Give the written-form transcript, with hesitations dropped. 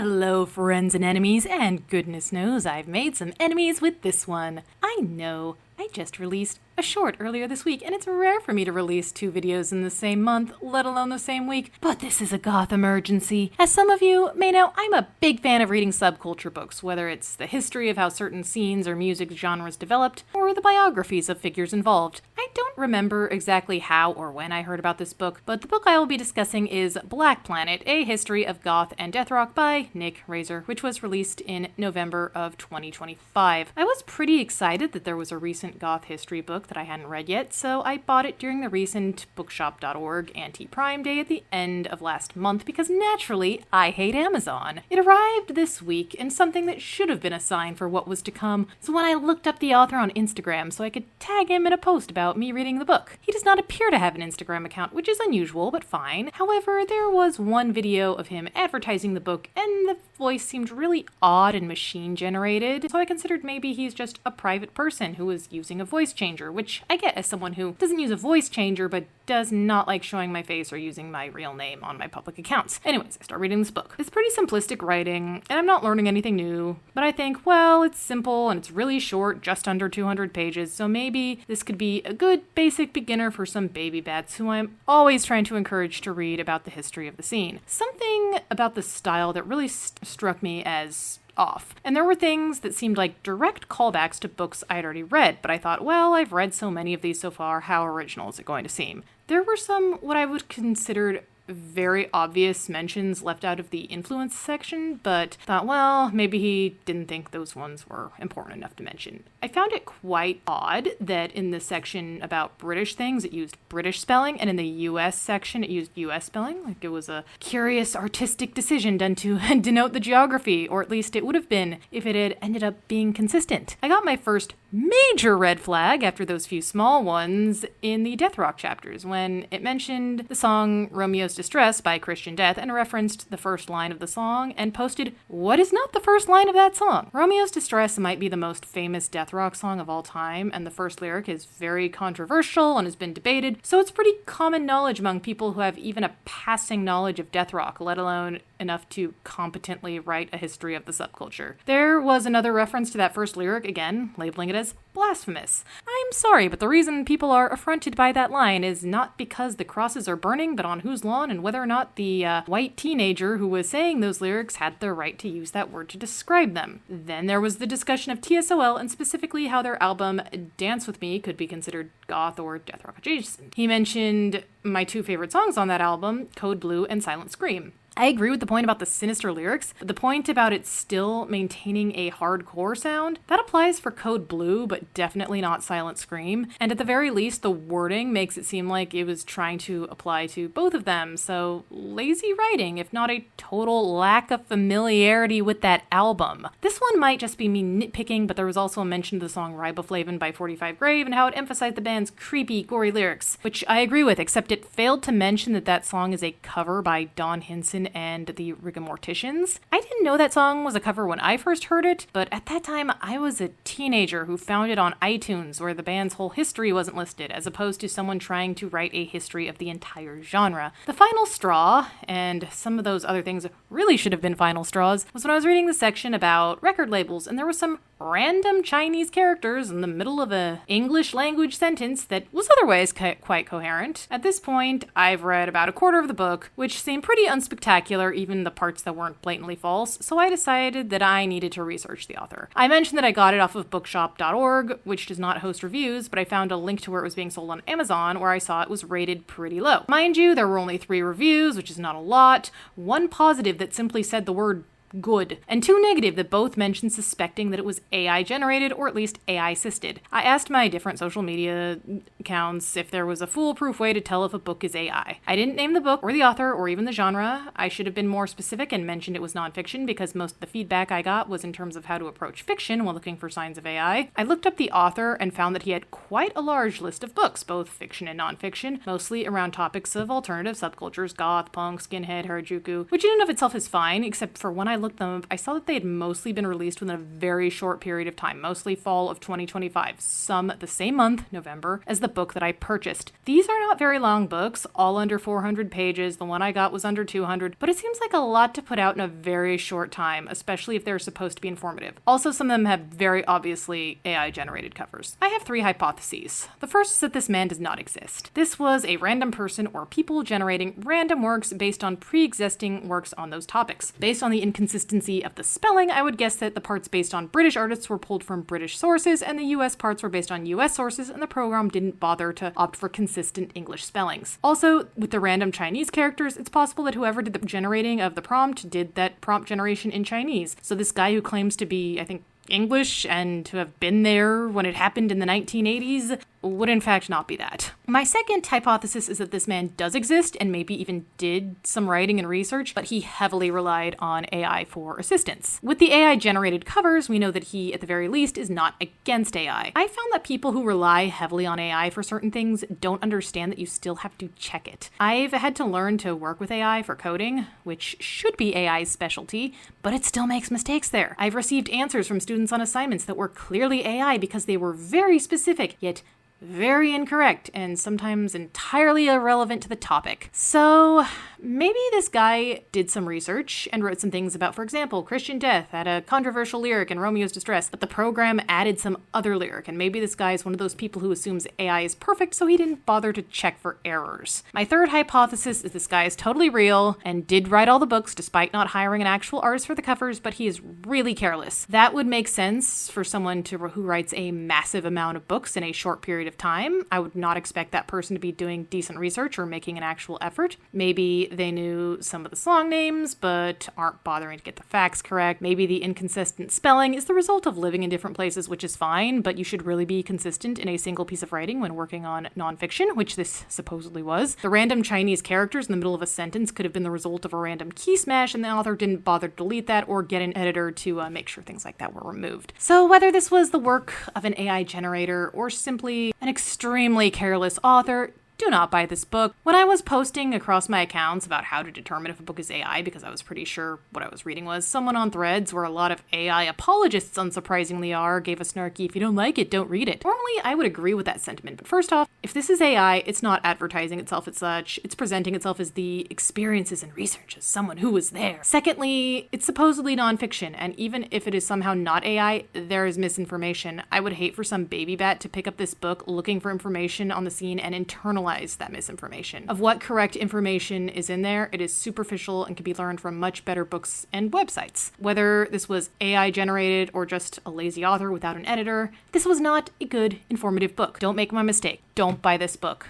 Hello, friends and enemies, and goodness knows I've made some enemies with this one. I know, I just released a short earlier this week, and it's rare for me to release 2 videos in the same month, let alone the same week, but this is a Goth emergency. As some of you may know, I'm a big fan of reading subculture books, whether it's the history of how certain scenes or music genres developed, or the biographies of figures involved. I don't remember exactly how or when I heard about this book, but the book I will be discussing is Black Planet, A History of Goth and Deathrock by Nick Razer, which was released in November of 2025. I was pretty excited that there was a recent Goth history book that I hadn't read yet, so I bought it during the recent bookshop.org anti-Prime Day at the end of last month because naturally, I hate Amazon. It arrived this week, and something that should have been a sign for what was to come is when I looked up the author on Instagram so I could tag him in a post about me reading the book. He does not appear to have an Instagram account, which is unusual, but fine. However, there was one video of him advertising the book, and the voice seemed really odd and machine-generated, so I considered maybe he's just a private person who was using a voice changer, which I get as someone who doesn't use a voice changer but does not like showing my face or using my real name on my public accounts. Anyways, I start reading this book. It's pretty simplistic writing, and I'm not learning anything new, but I think, well, it's simple and it's really short, just under 200 pages, so maybe this could be a good basic beginner for some baby bats who I'm always trying to encourage to read about the history of the scene. Something about the style that really struck me as off. And there were things that seemed like direct callbacks to books I'd already read, but I thought, well, I've read so many of these so far, how original is it going to seem? There were some what I would consider very obvious mentions left out of the influence section, but thought, well, maybe he didn't think those ones were important enough to mention. I found it quite odd that in the section about British things, it used British spelling, and in the US section, it used US spelling. Like it was a curious artistic decision done to denote the geography, or at least it would have been if it had ended up being consistent. I got my first major red flag after those few small ones in the Deathrock chapters, when it mentioned the song Romeo's Distress by Christian Death and referenced the first line of the song and posted what is not the first line of that song. Romeo's Distress might be the most famous Deathrock song of all time, and the first lyric is very controversial and has been debated, so it's pretty common knowledge among people who have even a passing knowledge of Deathrock, let alone enough to competently write a history of the subculture. There was another reference to that first lyric, again, labeling it as blasphemous. I'm sorry, but the reason people are affronted by that line is not because the crosses are burning, but on whose lawn, and whether or not the white teenager who was saying those lyrics had the right to use that word to describe them. Then there was the discussion of TSOL, and specifically how their album Dance With Me could be considered goth or deathrock adjacent. He mentioned my 2 favorite songs on that album, Code Blue and Silent Scream. I agree with the point about the sinister lyrics, but the point about it still maintaining a hardcore sound, that applies for Code Blue, but definitely not Silent Scream. And at the very least, the wording makes it seem like it was trying to apply to both of them, so lazy writing, if not a total lack of familiarity with that album. This one might just be me nitpicking, but there was also a mention of the song Riboflavin by 45 Grave and how it emphasized the band's creepy, gory lyrics, which I agree with, except it failed to mention that that song is a cover by Don Hinson and the Rigamorticians. I didn't know that song was a cover when I first heard it, but at that time I was a teenager who found it on iTunes where the band's whole history wasn't listed, as opposed to someone trying to write a history of the entire genre. The final straw, and some of those other things really should have been final straws, was when I was reading the section about record labels, and there was some random Chinese characters in the middle of a English language sentence that was otherwise quite coherent. At this point, I've read about a quarter of the book, which seemed pretty unspectacular, even the parts that weren't blatantly false, so I decided that I needed to research the author. I mentioned that I got it off of bookshop.org, which does not host reviews, but I found a link to where it was being sold on Amazon, where I saw it was rated pretty low. Mind you, there were only 3 reviews, which is not a lot. 1 positive that simply said the word good, and 2 negative that both mentioned suspecting that it was AI generated or at least AI assisted. I asked my different social media accounts if there was a foolproof way to tell if a book is AI. I didn't name the book or the author or even the genre. I should have been more specific and mentioned it was nonfiction because most of the feedback I got was in terms of how to approach fiction while looking for signs of AI. I looked up the author and found that he had quite a large list of books, both fiction and nonfiction, mostly around topics of alternative subcultures, goth, punk, skinhead, harajuku, which in and of itself is fine, except for when I looked them up, I saw that they had mostly been released within a very short period of time, mostly fall of 2025, some the same month, November, as the book that I purchased. These are not very long books, all under 400 pages. The one I got was under 200, but it seems like a lot to put out in a very short time, especially if they're supposed to be informative. Also, some of them have very obviously AI-generated covers. I have 3 hypotheses. The first is that this man does not exist. This was a random person or people generating random works based on pre-existing works on those topics. Based on the inconsistency of the spelling, I would guess that the parts based on British artists were pulled from British sources, and the US parts were based on US sources, and the program didn't bother to opt for consistent English spellings. Also, with the random Chinese characters, it's possible that whoever did the generating of the prompt did that prompt generation in Chinese. So this guy who claims to be, I think, English and to have been there when it happened in the 1980s would in fact not be that. My second hypothesis is that this man does exist and maybe even did some writing and research, but he heavily relied on AI for assistance. With the AI generated covers, we know that he, at the very least, is not against AI. I found that people who rely heavily on AI for certain things don't understand that you still have to check it. I've had to learn to work with AI for coding, which should be AI's specialty, but it still makes mistakes there. I've received answers from students on assignments that were clearly AI because they were very specific, yet very incorrect, and sometimes entirely irrelevant to the topic. So maybe this guy did some research and wrote some things about, for example, Christian death had a controversial lyric in Romeo's Distress, but the program added some other lyric, and maybe this guy is one of those people who assumes AI is perfect, so he didn't bother to check for errors. My third hypothesis is this guy is totally real and did write all the books despite not hiring an actual artist for the covers, but he is really careless. That would make sense for someone who writes a massive amount of books in a short period of time. I would not expect that person to be doing decent research or making an actual effort. Maybe they knew some of the song names, but aren't bothering to get the facts correct. Maybe the inconsistent spelling is the result of living in different places, which is fine, but you should really be consistent in a single piece of writing when working on nonfiction, which this supposedly was. The random Chinese characters in the middle of a sentence could have been the result of a random key smash, and the author didn't bother to delete that or get an editor to make sure things like that were removed. So whether this was the work of an AI generator or simply an extremely careless author, do not buy this book. When I was posting across my accounts about how to determine if a book is AI, because I was pretty sure what I was reading was, someone on Threads, where a lot of AI apologists unsurprisingly are, gave a snarky, "If you don't like it, don't read it." Normally, I would agree with that sentiment, but first off, if this is AI, it's not advertising itself as such. It's presenting itself as the experiences and research as someone who was there. Secondly, it's supposedly nonfiction, and even if it is somehow not AI, there is misinformation. I would hate for some baby bat to pick up this book looking for information on the scene and internalize that misinformation. Of what correct information is in there, it is superficial and can be learned from much better books and websites. Whether this was AI generated or just a lazy author without an editor, this was not a good, informative book. Don't make my mistake. Don't buy this book.